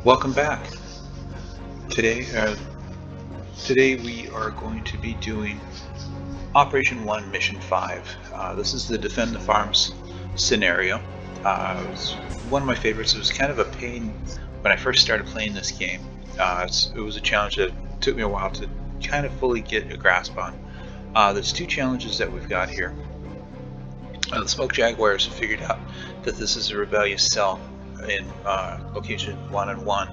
Welcome back. Today we are going to be doing Operation 1 Mission 5. This is the Defend the Farms scenario. It was one of my favorites. It was kind of a pain when I first started playing this game. It was a challenge that took me a while to kind of fully get a grasp on. There's two challenges that we've got here. The Smoke Jaguars have figured out that this is a rebellious cell in location 1 and 1,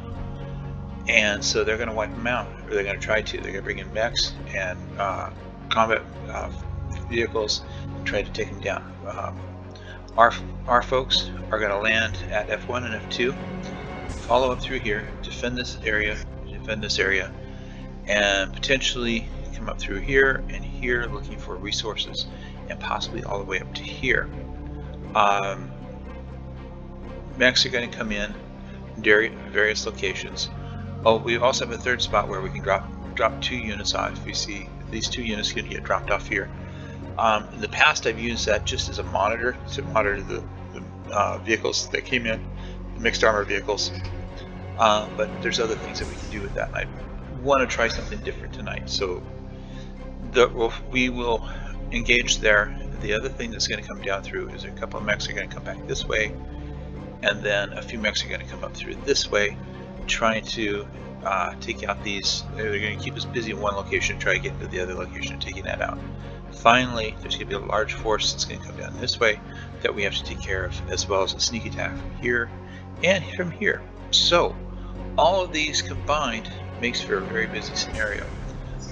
and so they're going to wipe them out, or they're going to try to. They're going to bring in mechs and combat vehicles and try to take them down. Our folks are going to land at F1 and F2, follow up through here, defend this area, and potentially come up through here and here looking for resources, and possibly all the way up to here. Mechs are going to come in various locations. Oh, we also have a third spot where we can drop 2 units off. If you see, these 2 units can get dropped off here. In the past, I've used that just as a monitor to monitor the vehicles that came in, mixed armor vehicles. But there's other things that we can do with that. I want to try something different tonight, so we will engage there. The other thing that's going to come down through is a couple of mechs are going to come back this way, and then a few mechs are going to come up through this way, trying to take out these. They're going to keep us busy in one location, try to get to the other location, taking that out. Finally, there's going to be a large force that's going to come down this way that we have to take care of, as well as a sneak attack from here and from here. So all of these combined makes for a very busy scenario.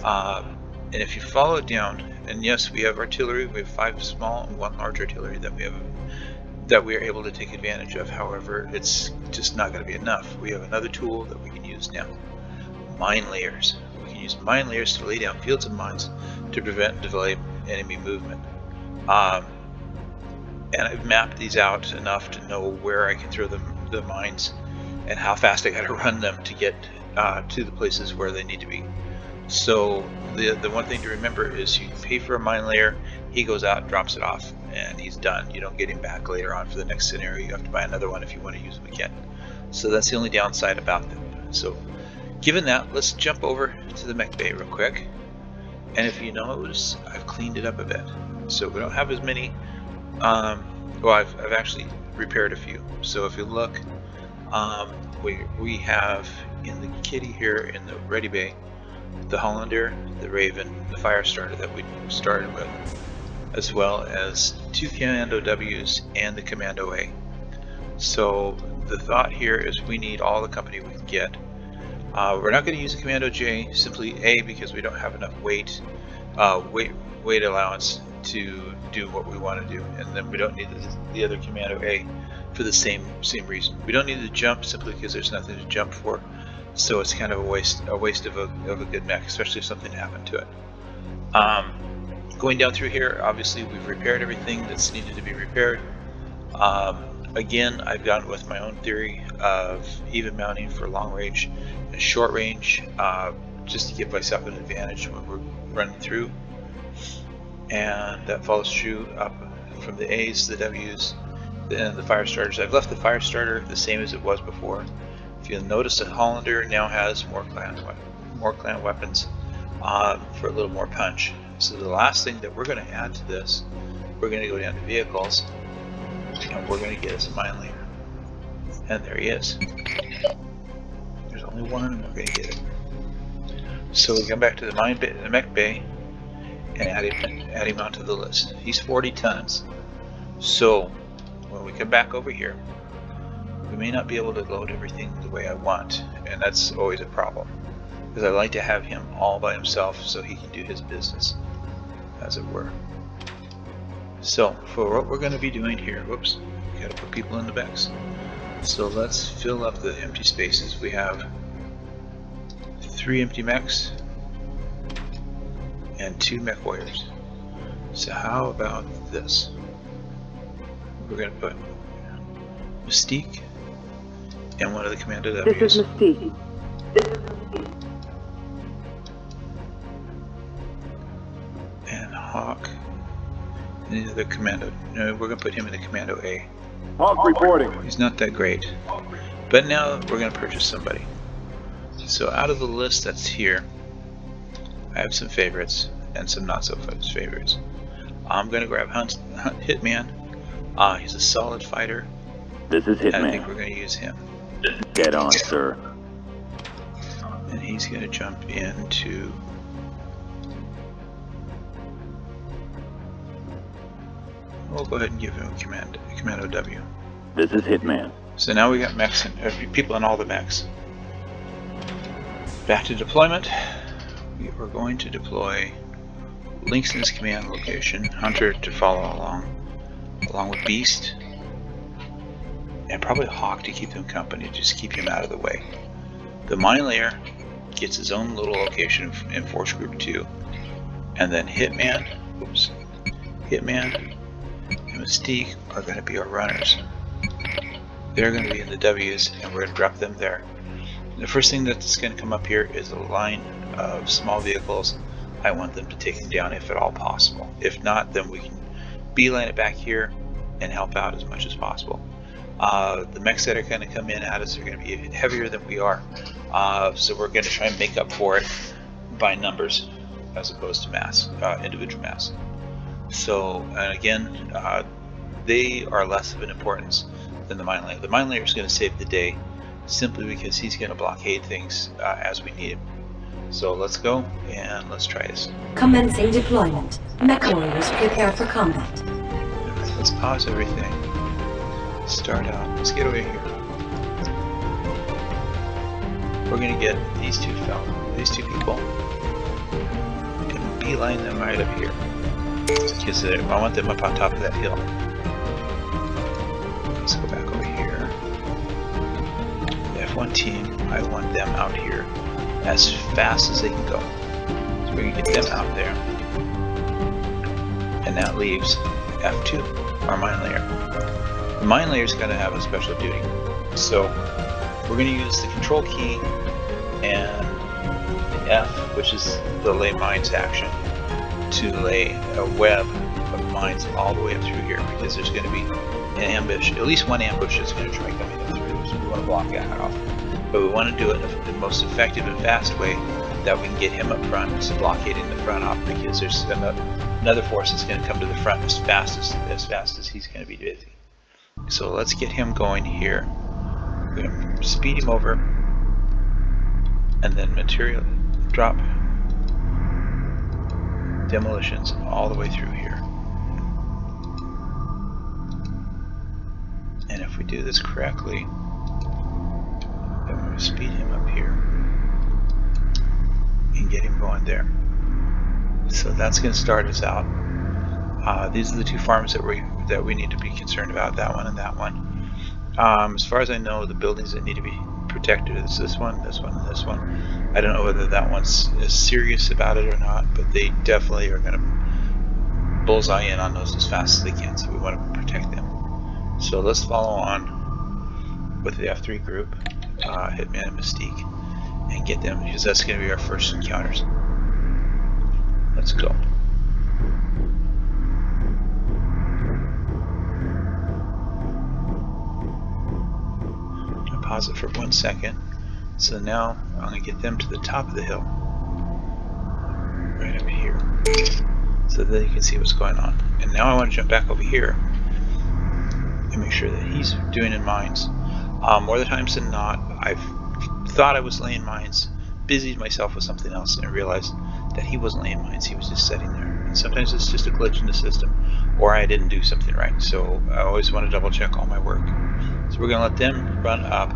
And if you follow it down, and yes, we have artillery. We have 5 small and 1 large artillery that we are able to take advantage of. However, it's just not going to be enough. We have another tool that we can use now: mine layers. We can use mine layers to lay down fields of mines to prevent and delay enemy movement. And I've mapped these out enough to know where I can throw the mines and how fast I got to run them to get to the places where they need to be. So the one thing to remember is you pay for a mine layer, he goes out, drops it off, and he's done. You don't get him back later on for the next scenario. You have to buy another one if you want to use them again. So that's the only downside about them. So given that, let's jump over to the mech bay real quick. And if you notice, I've cleaned it up a bit. So we don't have as many, well, I've actually repaired a few. So if you look, we have in the kitty here in the ready bay, the Hollander, the Raven, the Firestarter that we started with, as well as 2 Commando Ws and the Commando A. So the thought here is we need all the company we can get. We're not going to use the Commando J, simply A, because we don't have enough weight allowance to do what we want to do, and then we don't need the other Commando A for the same reason. We don't need to jump simply because there's nothing to jump for. So it's kind of a waste of a good mech, especially if something happened to it. Going down through here, obviously we've repaired everything that's needed to be repaired. Again, I've gone with my own theory of even mounting for long range and short range, just to give myself an advantage when we're running through. And that follows true up from the A's to the W's, and the Firestarters. I've left the Firestarter the same as it was before. If you'll notice, the Hollander now has more clan weapons for a little more punch. So the last thing that we're going to add to this, we're going to go down to vehicles, and we're going to get us a mine layer. And there he is. There's only one, and we're going to get it. So we come back to the mech bay and add him onto the list. He's 40 tons. So when we come back over here, we may not be able to load everything the way I want, and that's always a problem, because I like to have him all by himself so he can do his business, as it were. So for what we're going to be doing here, whoops, we got to put people in the mechs. So let's fill up the empty spaces. We have 3 empty mechs and 2 mech warriors. So how about this? We're going to put Mystique and one of the Commando Ws. This is Mystique. And Hawk. And the other Commando. No, we're going to put him in the Commando A. Hawk reporting. He's not that great. But now we're going to purchase somebody. So out of the list that's here, I have some favorites and some not so favorites. I'm going to grab Hitman. He's a solid fighter. This is Hitman. And I think we're going to use him. Get on, sir. And he's going to jump into... We'll go ahead and give him Commando W. This is Hitman. So now we got mechs and people in all the mechs. Back to deployment. We are going to deploy Lynx in his command location, Hunter to follow along with Beast, and probably Hawk to keep them company, just keep him out of the way. The mine layer gets his own little location in Force Group 2, and then Hitman and Mystique are going to be our runners. They're going to be in the W's, and we're going to drop them there. The first thing that's going to come up here is a line of small vehicles. I want them to take them down if at all possible. If not, then we can beeline it back here and help out as much as possible. The mechs that are going to come in at us are going to be heavier than we are, so we're going to try and make up for it by numbers as opposed to mass, individual mass. So, and again, they are less of an importance than the mine layer. The mine layer is going to save the day simply because he's going to blockade things as we need him. So let's go and let's try this. Commencing deployment. Mech warriors prepare for combat. Alright, let's pause everything. Start out. Let's get over here. We're going to get these two people, and beeline them right up here. Because I want them up on top of that hill. Let's go back over here. The F1 team, I want them out here as fast as they can go. So we're going to get them out there. And that leaves F2, our mine layer. The mine layer is going to have a special duty. So we're going to use the control key and F, which is the lay mines action, to lay a web of mines all the way up through here, because there's going to be an ambush, at least one ambush is going to try coming up through, so we want to block that off. But we want to do it in the most effective and fast way that we can get him up front, so blockading the front off, because there's another force that's going to come to the front as fast as he's going to be busy. So let's get him going here. We're going to speed him over, and then material drop demolitions all the way through here. And if we do this correctly, then we're going to speed him up here and get him going there. So that's going to start us out. These are the two farms that we need to be concerned about, that one and that one. As far as I know, the buildings that need to be protected is this one, this one, and this one. I don't know whether that one's as serious about it or not, but they definitely are going to bullseye in on those as fast as they can, so we want to protect them. So let's follow on with the F3 group, Hitman and Mystique, and get them, because that's going to be our first encounters. Let's go. I'll pause it for 1 second. So now I'm going to get them to the top of the hill, right up here, so that you can see what's going on. And now I want to jump back over here and make sure that he's doing in mines. More the times than not, I've thought I was laying mines, busied myself with something else, and I realized that he wasn't laying mines, he was just sitting there. And sometimes it's just a glitch in the system, or I didn't do something right. So I always want to double check all my work. So we're going to let them run up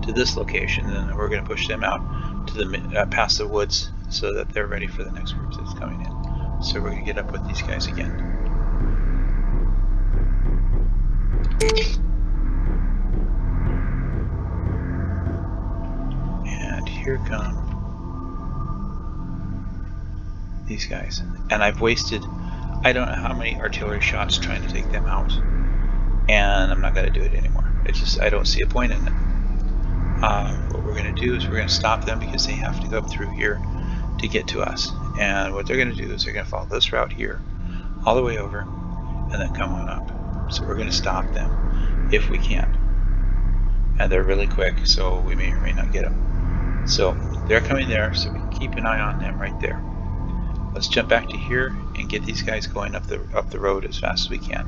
to this location, and then we're going to push them out to the past the woods so that they're ready for the next group that's coming in. So we're going to get up with these guys again. And here come these guys. And I've wasted I don't know how many artillery shots trying to take them out, and I'm not going to do it anymore. It's just I don't see a point in it. What we're going to do is we're going to stop them because they have to go up through here to get to us. And what they're going to do is they're going to follow this route here all the way over and then come on up. So we're going to stop them if we can. And and they're really quick, so we may or may not get them. So they're coming there, so we keep an eye on them right there. Let's jump back to here and get these guys going up the road as fast as we can.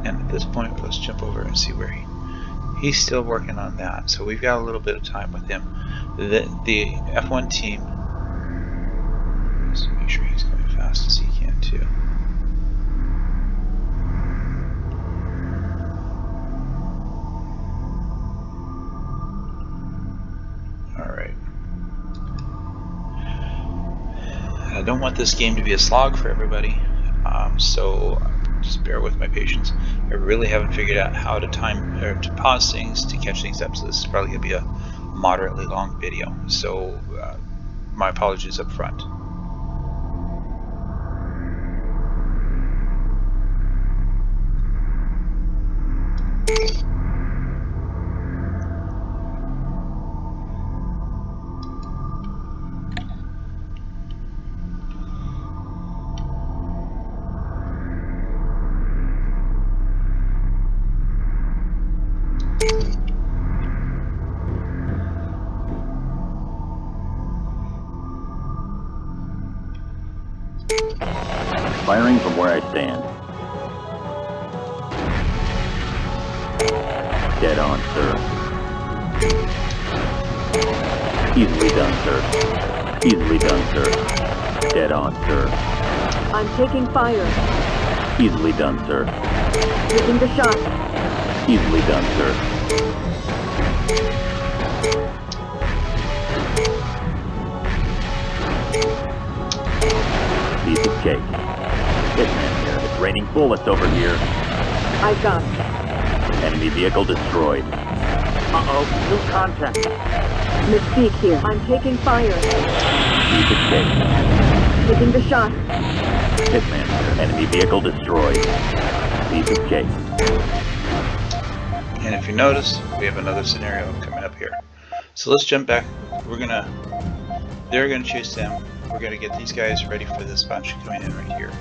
And at this point, let's jump over and see where he's still working on that. So we've got a little bit of time with him. The F1 team, let's make sure he's going fast as he can too. Alright. I don't want this game to be a slog for everybody, so just bear with my patience. I really haven't figured out how to time or to pause things to catch things up, so this is probably going to be a moderately long video. So my apologies up front. Firing from where I stand. Dead on, sir. Easily done, sir. Easily done, sir. Dead on, sir. I'm taking fire. Easily done, sir. Taking the shot. Easily done, sir. Piece of cake. Hitman here. It's raining bullets over here. I've got. Enemy vehicle destroyed. Uh-oh, new contact. Mystique here. I'm taking fire. Piece of cake. Taking the shot. Hitman here. Enemy vehicle destroyed. Piece of cake. And if you notice, we have another scenario coming up here. So let's jump back. They're gonna chase them. We're gonna get these guys ready for this bunch coming in right here.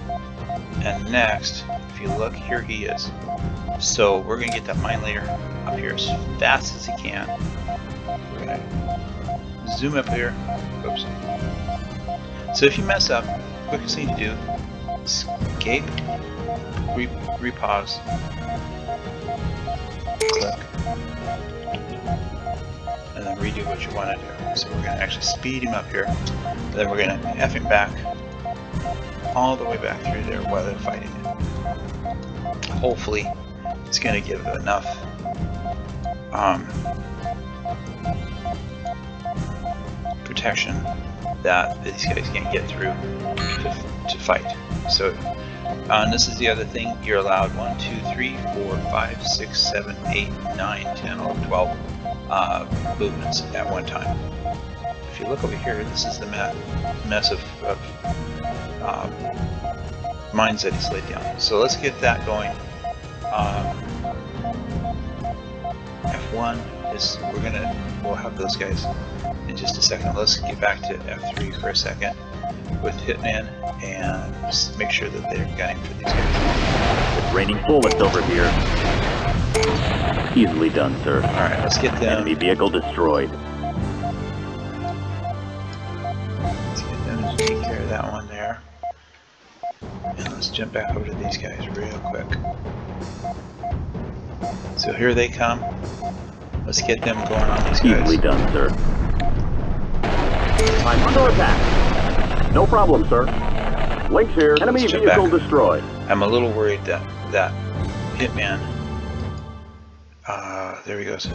And next, if you look, here he is. So we're gonna get that mine layer up here as fast as he can. We're gonna zoom up here. Oops. So if you mess up, quickest thing to do, escape, repause, click, and then redo what you want to do. So we're going to actually speed him up here, and then we're going to F him back, all the way back through there while they're fighting it. Hopefully, it's going to give enough protection that these guys can't get through to fight. So this is the other thing, you're allowed 1, 2, 3, 4, 5, 6, 7, 8, 9, 10, 11, 12 movements at one time. If you look over here, this is the mess of mines that he's laid down. So let's get that going. F1 is, we'll have those guys in just a second. Let's get back to F3 for a second with Hitman and just make sure that they're gunning for these guys. It's raining bullets over here. Easily done, sir. Alright, let's get them. Enemy vehicle destroyed. Let's get them to take care of that one there. And let's jump back over to these guys real quick. So here they come. Let's get them going on these guys. Easily done, sir. I'm under attack. No problem, sir. Links here. Enemy vehicle destroyed. I'm a little worried that Hitman. There he goes.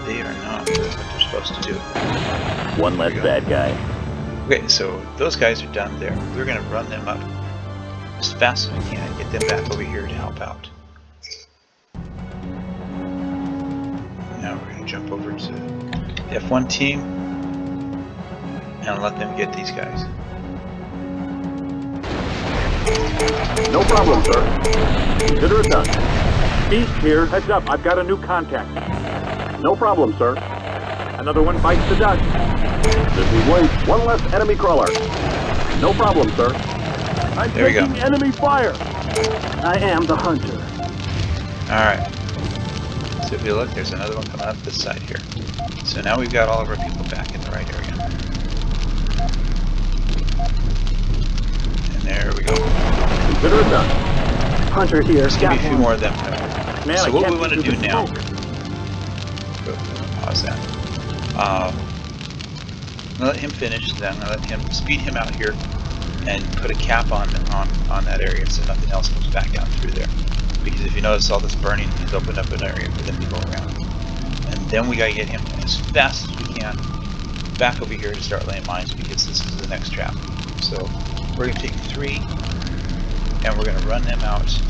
They are not doing what they're supposed to do. One less bad guy. Okay, so those guys are done there. We're going to run them up as fast as we can and get them back over here to help out. Now we're going to jump over to the F1 team and let them get these guys. No problem, sir. Consider it done. Beast here. Heads up, I've got a new contact. No problem, sir. Another one bites the dust. This is Link. One less enemy crawler. No problem, sir. I'm There we go. taking enemy fire. I am the hunter. Alright. So if you look, there's another one coming up this side here. So now we've got all of our people back in the right area. And there we go. Consider it done. Hunter here. There's going to be a few more of them coming. Man, So I what can't we want to see do through now... the Pause that. I'm going to let him finish, then I'm going to let him speed him out here and put a cap on that area so nothing else comes back down through there. Because if you notice all this burning, it's opened up an area for them to go around. And then we got to get him as fast as we can back over here to start laying mines, because this is the next trap. So we're going to take 3 and we're going to run them out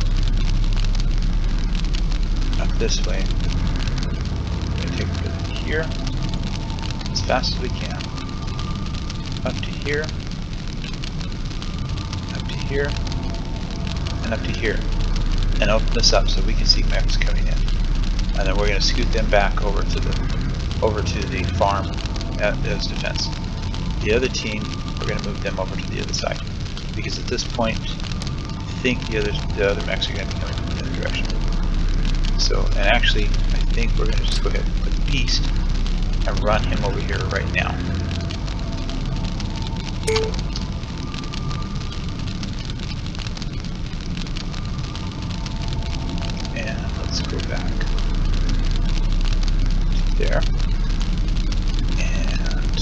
up this way. We're going to take them to here as fast as we can. Up to here. Up to here. And up to here. And open this up so we can see mechs coming in. And then we're going to scoot them back over to the farm as defense. The other team, we're going to move them over to the other side, because at this point, I think the other mechs are going to be coming from the other direction. So, and actually, I think we're going to just go ahead and put the Beast and run him over here right now. And let's go back there. And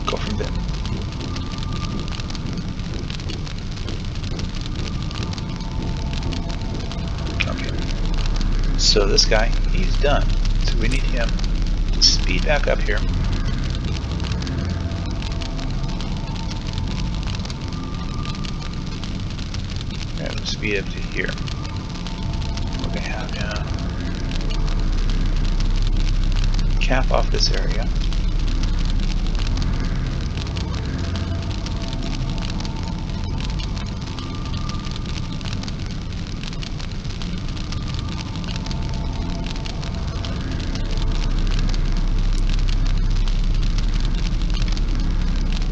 go from there. Okay. So this guy, he's done. So we need him to speed back up here. And speed up to here. We're going to have him cap off this area.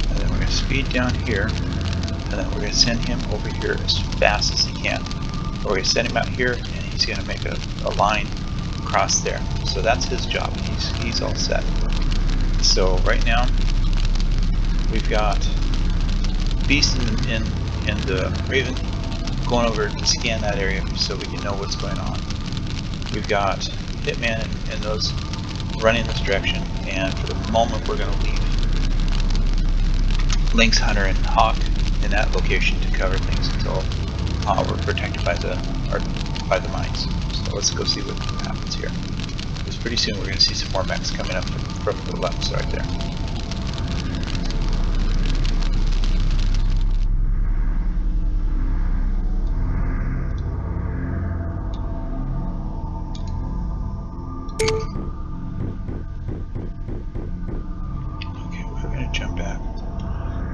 And then we're going to speed down here. And then we're going to send him over here as fast as he can. We're going to send him out here, and he's going to make a line across there. So that's his job. He's all set. So right now, we've got Beast and the Raven going over to scan that area so we can know what's going on. We've got Hitman and those running this direction, and for the moment we're going to leave Lynx, Hunter, and Hawk in that location to cover things until we're protected by the mines. So let's go see what happens here. Because pretty soon we're going to see some more mechs coming up from the left side there. Okay, we're going to jump back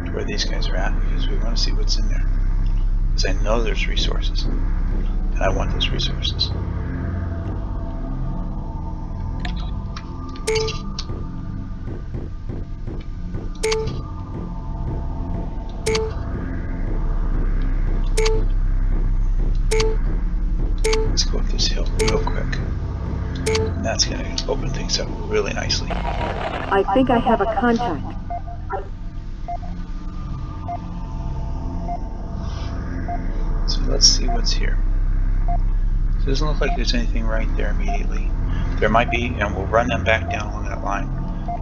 to where these guys are at, because we want to see what's in there. Because I know there's resources, and I want those resources. Let's go up this hill real quick, and that's going to open things up really nicely. I think I have a contact. So let's see what's here. So it doesn't look like there's anything right there immediately. There might be, and we'll run them back down along that line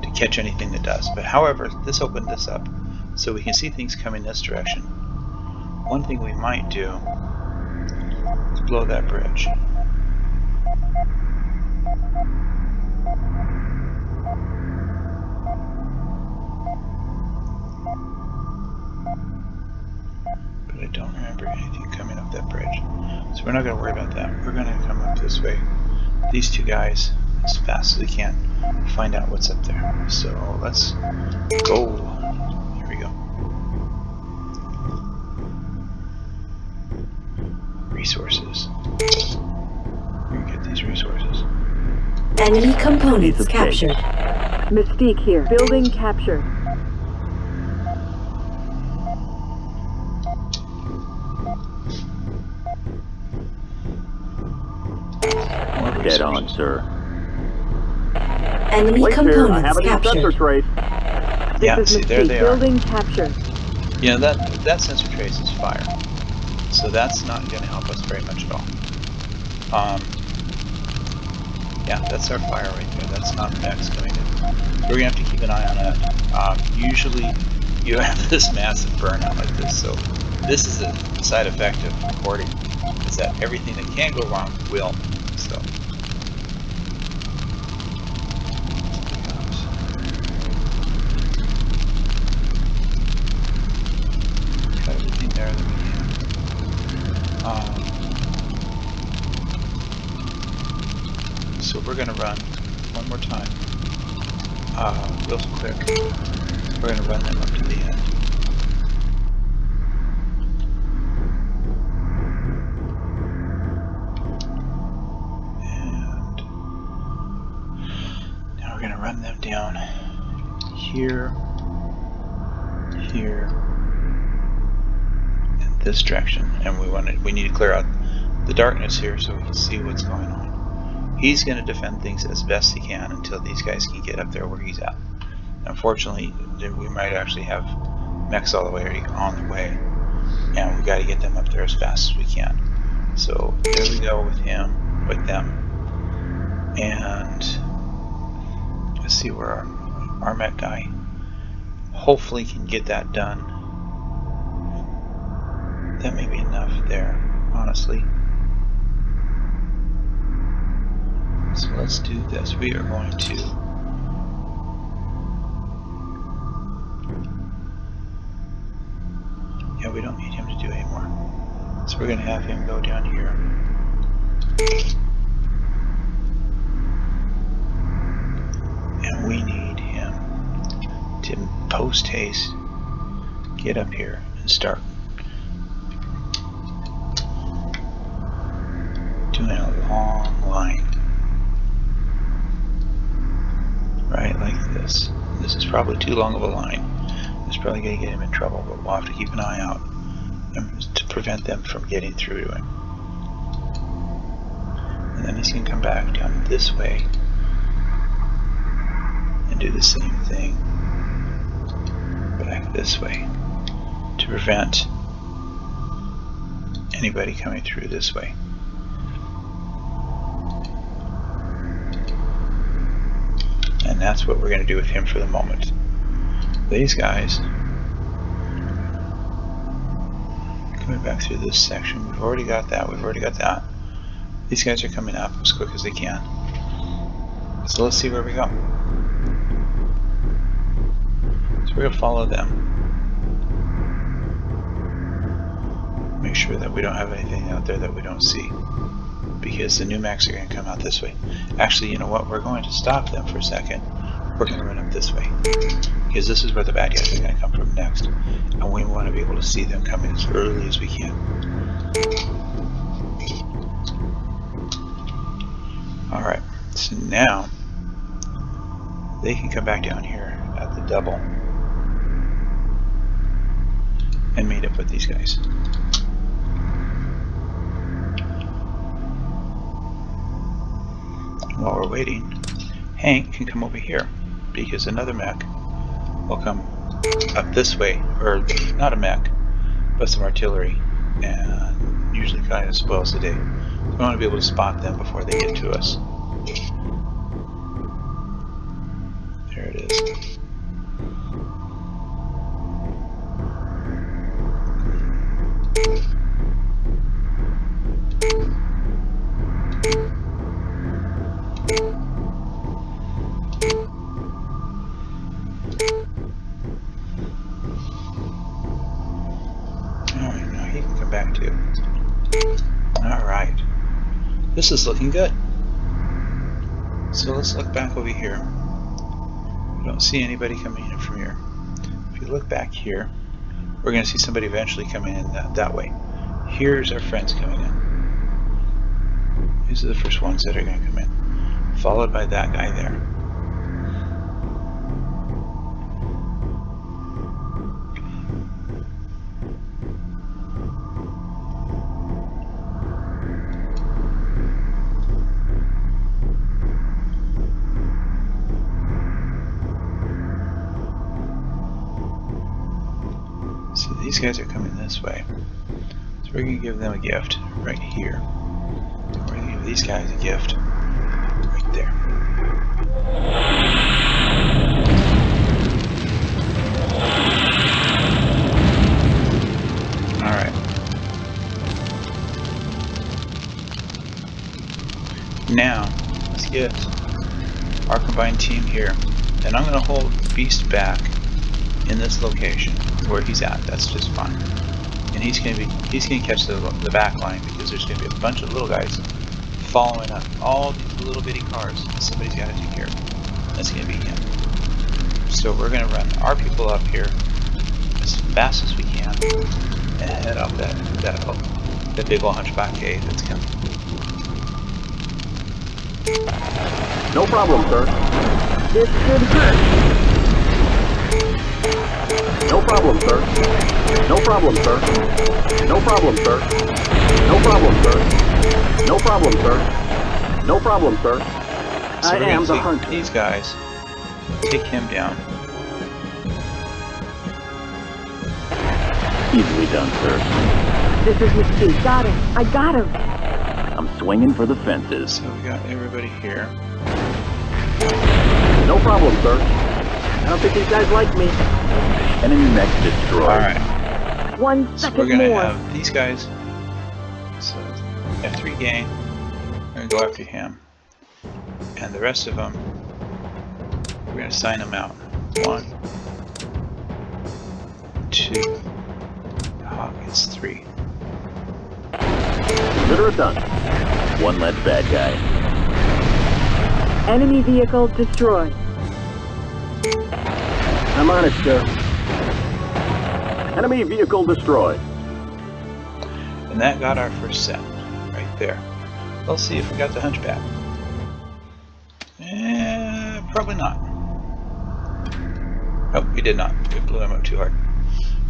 to catch anything that does. But however, this opened this up so we can see things coming this direction. One thing we might do is blow that bridge. But I don't remember anything coming up that bridge. So we're not going to worry about that. We're going to come up this way. These two guys as fast as we can, find out what's up there. So let's go. Here we go. Resources. We can get these resources. Enemy components Piece of cake. captured. Mystique here. Building captured. More Dead on, resources. sir. Enemy Wait here, I components have a new sensor captured. trace. Yeah, This is see, there Mystique. they are. Building captured. You know, that sensor trace is fire. So that's not going to help us very much at all. Yeah, that's our fire right there. That's not Mechs coming in. So we're going to have to keep an eye on that. Usually you have this massive burnout like this, so this is a side effect of recording, is that everything that can go wrong will. So got everything there that we can. So we're going to run one more time, real quick. We're going to run them up to the end. And now we're going to run them down here, here, in this direction. And we need to clear out the darkness here so we can see what's going on. He's going to defend things as best he can until these guys can get up there where he's at. Unfortunately, we might actually have Mechs all the way on the way, and we got to get them up there as fast as we can. So there we go with him, with them, and let's see where our Mech guy hopefully can get that done. That may be enough there, honestly. So let's do this. We are going to we don't need him to do anymore. So we're going to have him go down here. And we need him to post haste, get up here and start doing a long line. Right, like this. This is probably too long of a line. It's probably going to get him in trouble, but we'll have to keep an eye out to prevent them from getting through to him. And then he's going to come back down this way and do the same thing back this way to prevent anybody coming through this way. And that's what we're going to do with him for the moment. These guys, coming back through this section, we've already got that, These guys are coming up as quick as they can. So let's see where we go. So we're going to follow them. Make sure that we don't have anything out there that we don't see, because the new Mechs are going to come out this way. Actually, you know what? We're going to stop them for a second. We're going to run up this way, because this is where the bad guys are going to come from next, and we want to be able to see them coming as early as we can. Alright, so now they can come back down here at the double and meet up with these guys. While we're waiting, Hank can come over here, because another Mech will come up this way, or not a Mech, but some artillery, and usually kind of spoils the day. We want to be able to spot them before they get to us. There it is. Alright, now he can come back too. Alright. This is looking good. So let's look back over here. We don't see anybody coming in from here. If you look back here, we're going to see somebody eventually coming in that way. Here's our friends coming in. These are the first ones that are going to come in. followed by that guy there. So these guys are coming this way. So we're going to give them a gift right here. We're going to give these guys a gift right there. Alright. Now, let's get our combined team here. And I'm going to hold Beast back in this location where he's at. That's just fine. And he's gonna catch the back line, because there's gonna be a bunch of little guys following up all these little bitty cars that somebody's got to take care of. That's gonna be him. So we're gonna run our people up here as fast as we can and head up that big old hunchback cave that's coming. No problem, sir. This should hurt. No problem, sir. No problem, sir. No problem, sir. No problem, sir. No problem, sir. No problem, sir. So I am the take hunter. these guys, take him down. Easily done, sir. This is Mystique. Got him. I got him. I'm swinging for the fences. So we got everybody here. No problem, sir. I don't think these guys like me. Enemy mech destroyed. Alright. 1 So second we're gonna more. have these guys. So F3 gang. We're gonna go after him. And the rest of them, we're gonna sign them out. 1, 2. Hawk is 3. Consider it done. One less bad guy. Enemy vehicle destroyed. I'm on it, sir. Enemy vehicle destroyed. And that got our first set right there. Let's see if we got the hunchback. Probably not. Nope, we did not. We blew him up too hard.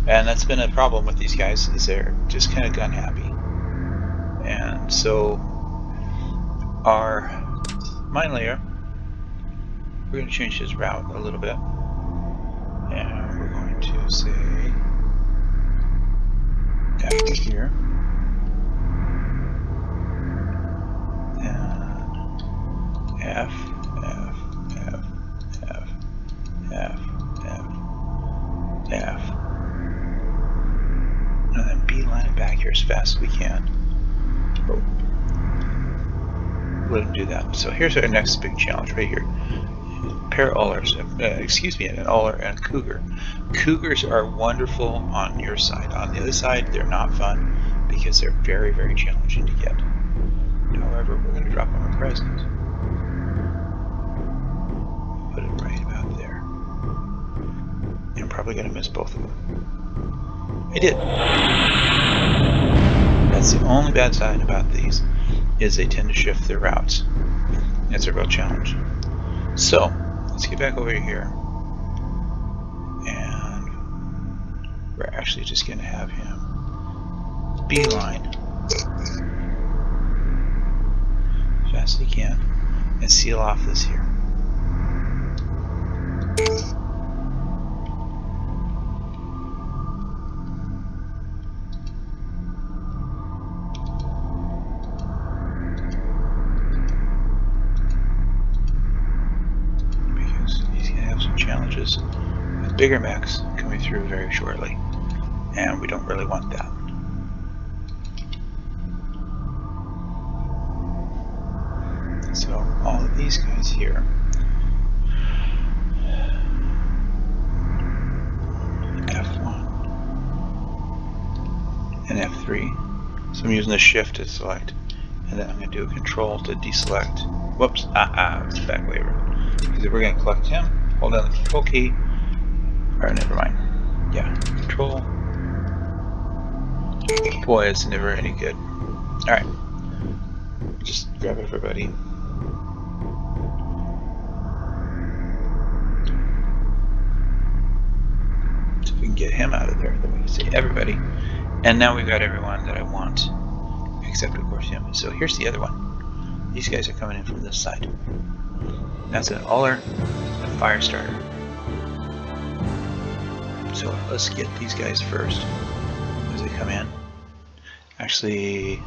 And that's been a problem with these guys, is they're just kind of gun happy. And so our mine layer, we're going to change his route a little bit. And we're going to say after here. And F, F, F, F, F, F, F. And then beeline it back here as fast as we can. Oh. Let him do that. So here's our next big challenge right here. Pair Ullers, an Uller and Cougar. Cougars are wonderful on your side. On the other side, they're not fun because they're very, very challenging to get. However, we're going to drop them a present. Put it right about there. And I'm probably going to miss both of them. I did. That's the only bad side about these, is they tend to shift their routes. It's a real challenge. So, let's get back over here. And we're actually just going to have him beeline as fast as he can and seal off this here. Challenges with bigger mechs coming through very shortly, and we don't really want that. So all of these guys here, F1 and F3. So I'm using the shift to select, and then I'm going to do a control to deselect. Whoops, it's the back way around. Because if we're going to collect him, hold down the control key, or never mind. Yeah, control. Boy, it's never any good. Alright. Just grab everybody. get him out of there. Then we can say everybody. And now we've got everyone that I want, except of course him. So here's the other one. These guys are coming in from this side. That's an Uller, a fire starter. So let's get these guys first as they come in. Actually,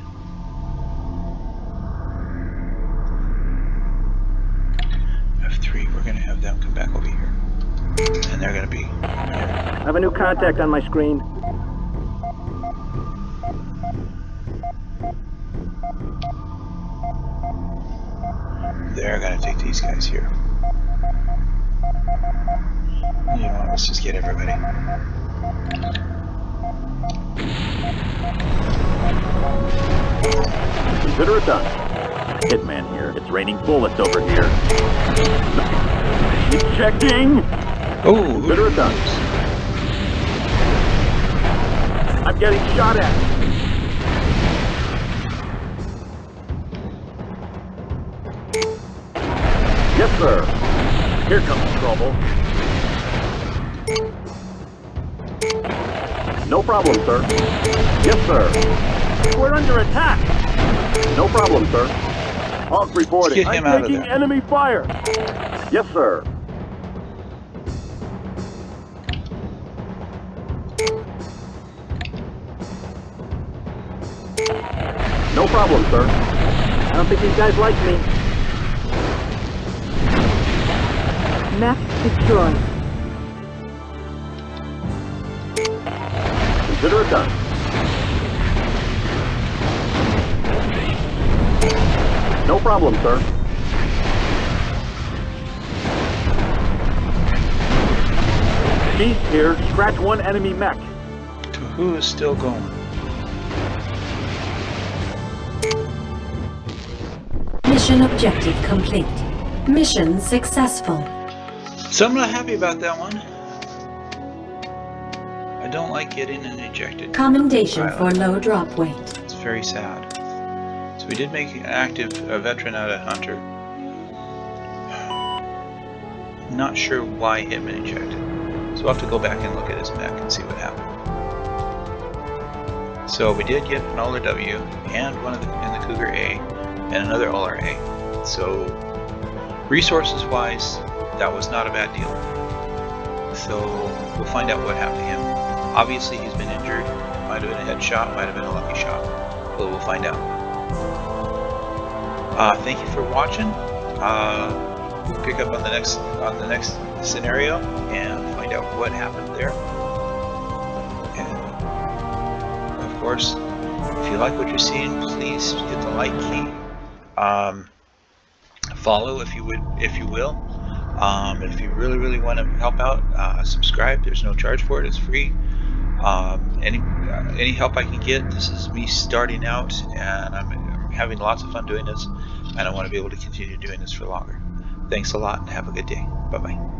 F3, we're going to have them come back over here. And they're going to be here. I have a new contact on my screen. They're going to take these guys here. You know what, let's just get everybody. Consider it done. Hitman here. It's raining bullets over here. Checking. Oh, Consider it done. I'm getting shot at. Yes, sir. Here comes trouble. No problem, sir. Yes, sir. We're under attack. No problem, sir. Hawk reporting. Let's get him out of there. Enemy fire. Yes, sir. No problem, sir. I don't think these guys like me. Mech destroyed. Consider it done. No problem, sir. Beast here. Scratch one enemy mech. Who is still going? Mission objective complete. Mission successful. So I'm not happy about that one. I don't like getting an ejected. Commendation for pilot. low drop weight. It's very sad. So we did make an active veteran out of Hunter. Not sure why Hitman ejected. So we'll have to go back and look at his mech and see what happened. So we did get an Uller W and one in the Cougar A and another Uller A. So resources wise, that was not a bad deal. So we'll find out what happened to him. Obviously he's been injured. Might have been a headshot, might have been a lucky shot. But we'll find out. Thank you for watching. Pick up on the next scenario and find out what happened there. And of course, if you like what you're seeing, please hit the like key. Follow if you will. If you really want to help out, subscribe. There's no charge for it. It's free. Any help I can get. This is me starting out, and I'm having lots of fun doing this, and I want to be able to continue doing this for longer. Thanks a lot, and have a good day. Bye bye.